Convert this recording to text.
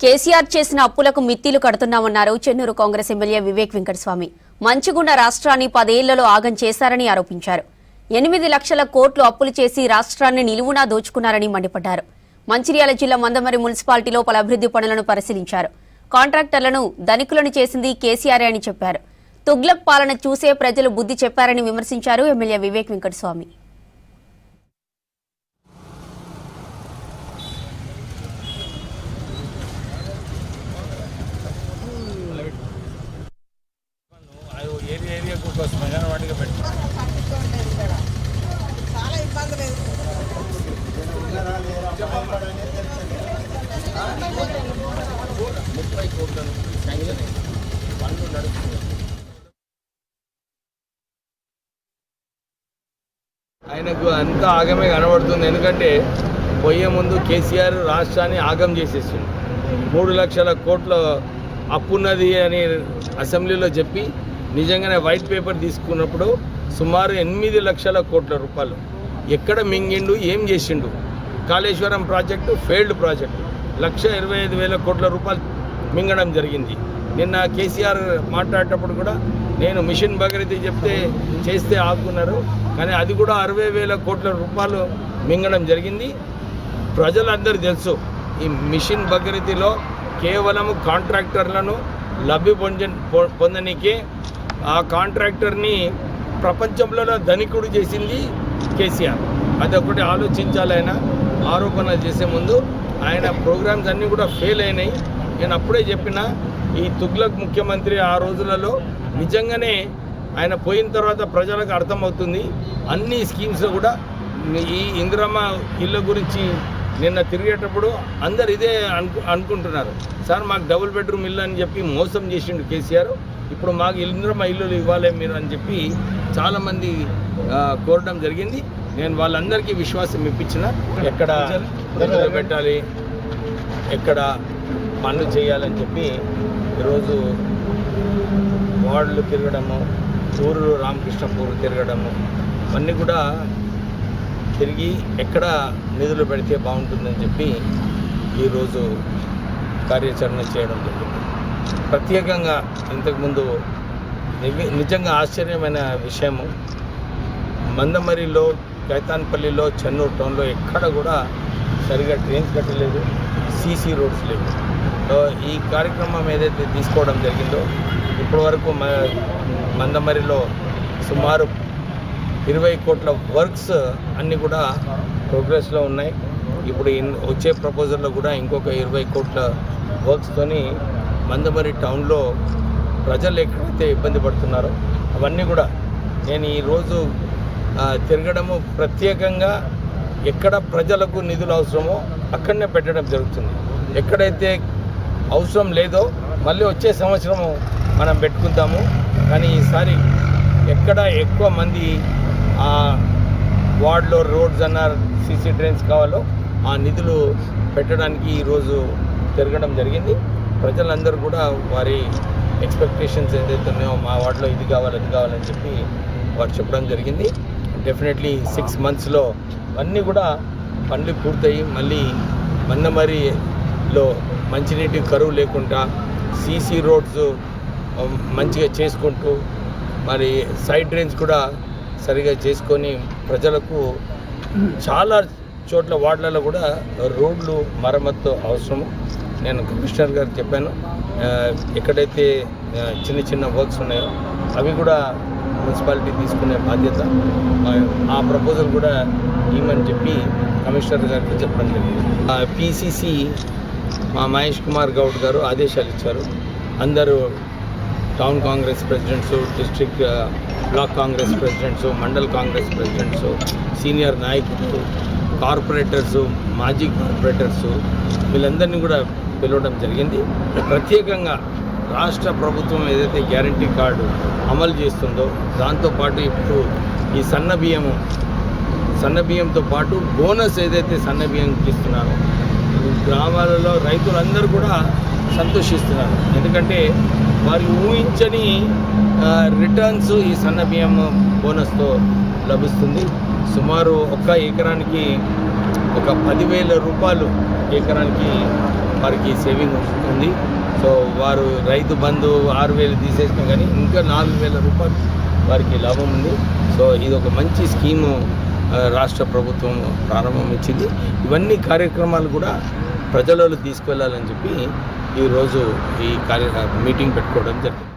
కేసీఆర్ చేసిన అప్పులకు మిత్తిలు కడుతున్నామన్నారు చెన్నూరు కాంగ్రెస్ ఎమ్మెల్యే వివేక్ వెంకటస్వామి. మంచిగుండ రాష్ట్రాన్ని 10 ఏళ్లలో ఆగం చేశారని ఆరోపించారు. 8 లక్షల కోట్లు అప్పులు చేసి రాష్ట్రాన్ని నిలువునా దోచుకున్నారని మండిపడ్డారు. మంచిర్యాల జిల్లా మందమరి మున్సిపాలిటీలో పలు అభివృద్ధి పనులను పరిశీలించారు. కాంట్రాక్టర్లను ధనికులను చేసింది కేసీఆర్ అని చెప్పారు. తుగ్లక్ పాలన చూసే ప్రజలు బుద్ధి చెప్పారని విమర్శించారు ఎమ్మెల్యే వివేక్ వెంకటస్వామి. ఆయనకు అంతా ఆగమే కనబడుతుంది. ఎందుకంటే పోయే ముందు కేసీఆర్ రాష్ట్రాన్ని ఆగం చేసేసింది. 3 లక్షల కోట్ల అప్పున్నది అని అసెంబ్లీలో చెప్పి నిజంగానే వైట్ పేపర్ తీసుకున్నప్పుడు సుమారు 8 లక్షల కోట్ల రూపాయలు ఎక్కడ మింగిండు, ఏం చేసిండు? కాళేశ్వరం ప్రాజెక్టు ఫెయిల్డ్ ప్రాజెక్టు 1,25,000 కోట్ల రూపాయలు మింగడం జరిగింది. నిన్న కేసీఆర్ మాట్లాడేటప్పుడు కూడా నేను మిషన్ భగీరథ చెప్తే చేస్తే ఆపుకున్నారు, కానీ అది కూడా 60,000 కోట్ల రూపాయలు మింగడం జరిగింది. ప్రజలందరూ తెలుసు ఈ మిషన్ భగీరథలో కేవలం కాంట్రాక్టర్లను లబ్ధి పొందనికే ఆ కాంట్రాక్టర్ని ప్రపంచంలో ధనికుడు చేసింది కేసీఆర్. అదొకటి ఆలోచించాలి. ఆయన ఆరోపణ చేసే ముందు ఆయన ప్రోగ్రామ్స్ అన్నీ కూడా ఫెయిల్ అయినాయి. నేను అప్పుడే చెప్పిన ఈ తుగ్లక్ ముఖ్యమంత్రి ఆ రోజులలో నిజంగానే ఆయన పోయిన తర్వాత ప్రజలకు అర్థమవుతుంది. అన్ని స్కీమ్స్ కూడా ఈ ఇందిరమ్మ ఇళ్ళ గురించి నిన్న తిరిగేటప్పుడు అందరు ఇదే అనుకుంటున్నారు. సార్ మాకు డబుల్ బెడ్రూమ్ ఇల్లు అని చెప్పి మోసం చేసిండు కేసీఆర్. ఇప్పుడు మాకు ఇందిరమ్మ ఇల్లులు ఇవ్వాలి మీరు అని చెప్పి చాలామంది కోరడం జరిగింది. నేను వాళ్ళందరికీ విశ్వాసం ఇప్పించిన ఎక్కడ పెట్టాలి, ఎక్కడ పనులు చేయాలని చెప్పి ఈరోజు వార్డులు తిరగడము, ఊరు రామకృష్ణపూర్ తిరగడము, అన్నీ కూడా తిరిగి ఎక్కడ నిధులు పెడితే బాగుంటుందని చెప్పి ఈరోజు కార్యాచరణ చేయడం జరిగింది. ప్రత్యేకంగా ఇంతకుముందు నిజంగా ఆశ్చర్యమైన విషయము, మందమరిలో, కైతాన్పల్లిలో, చెన్నూరు టౌన్లో ఎక్కడ కూడా సరిగా ట్రైన్స్ కట్టలేదు, సీసీ రోడ్స్ లేవు. ఈ కార్యక్రమం ఏదైతే తీసుకోవడం జరిగిందో ఇప్పటి వరకు మందమరిలో సుమారు 20 కోట్ల వర్క్స్ అన్నీ కూడా ప్రోగ్రెస్లో ఉన్నాయి. ఇప్పుడు వచ్చే ప్రపోజల్లో కూడా ఇంకొక 20 కోట్ల వర్క్స్తోని మందమరి టౌన్లో ప్రజలు ఎక్కడైతే ఇబ్బంది పడుతున్నారో అవన్నీ కూడా నేను ఈరోజు తిరగడము, ప్రత్యేకంగా ఎక్కడ ప్రజలకు నిధులు అవసరమో అక్కడనే పెట్టడం జరుగుతుంది. ఎక్కడైతే అవసరం లేదో మళ్ళీ వచ్చే సంవత్సరము మనం పెట్టుకుంటాము. కానీ ఈసారి ఎక్కడ ఎక్కువ మంది వార్డులో రోడ్స్ అన్న సీసీ డ్రైన్స్ కావాలో ఆ నిధులు పెట్టడానికి ఈరోజు తిరగడం జరిగింది. ప్రజలందరూ కూడా వారి ఎక్స్పెక్టేషన్స్ ఏదైతే ఉన్నాయో మా వార్డులో ఇది కావాలి, అది కావాలని చెప్పి వారు చెప్పడం జరిగింది. డెఫినెట్లీ 6 monthsలో అన్నీ కూడా పనులు పూర్తయి మళ్ళీ మందమరిలో మంచినీటి కరువు లేకుండా సీసీ రోడ్స్ మంచిగా చేసుకుంటూ మరి సైడ్ డ్రైన్స్ కూడా సరిగా చేసుకొని ప్రజలకు చాలా చోట్ల వార్డులలో కూడా రోడ్లు మరమ్మత్తు అవసరము. నేను కమిషనర్ గారికి చెప్పాను, ఎక్కడైతే చిన్న వర్క్స్ ఉన్నాయో అవి కూడా మున్సిపాలిటీ తీసుకునే బాధ్యత, ఆ ప్రపోజల్ కూడా ఇవ్వమని చెప్పి కమిషనర్ గారికి చెప్పడం జరిగింది. పీసీసీ మా మహేష్ కుమార్ గౌడ్ గారు ఆదేశాలు ఇచ్చారు. అందరూ town Congress presidents, district block Congress presidents, mandal Congress presidents, senior నాయకులు, కార్పొరేటర్సు, మాజీ కార్పొరేటర్సు వీళ్ళందరినీ కూడా పిలవడం జరిగింది. ప్రత్యేకంగా రాష్ట్ర ప్రభుత్వం ఏదైతే గ్యారంటీ కార్డు అమలు చేస్తుందో దాంతోపాటు ఇప్పుడు ఈ సన్న బియ్యంతో పాటు బోనస్ ఏదైతే సన్న బియ్యంకి ఇస్తున్నారో గ్రామాలలో రైతులందరూ కూడా సంతోషిస్తున్నారు. ఎందుకంటే వారు ఊహించని రిటర్న్స్ ఈ సన్న బియ్యం బోనస్తో లభిస్తుంది. సుమారు 1 ఎకరానికి ఒక 10,000 రూపాయలు ఎకరానికి వారికి సేవింగ్ ఉంది. సో వారు రైతు బంధు 6,000 తీసేసినా కానీ ఇంకా 4,000 రూపాయలు వారికి లాభం ఉంది. సో ఇది ఒక మంచి స్కీము రాష్ట్ర ప్రభుత్వం ప్రారంభించింది. ఇవన్నీ కార్యక్రమాలు కూడా ప్రజలలో తీసుకువెళ్ళాలని చెప్పి ఈరోజు ఈ మీటింగ్ పెట్టుకోవడం జరిగింది.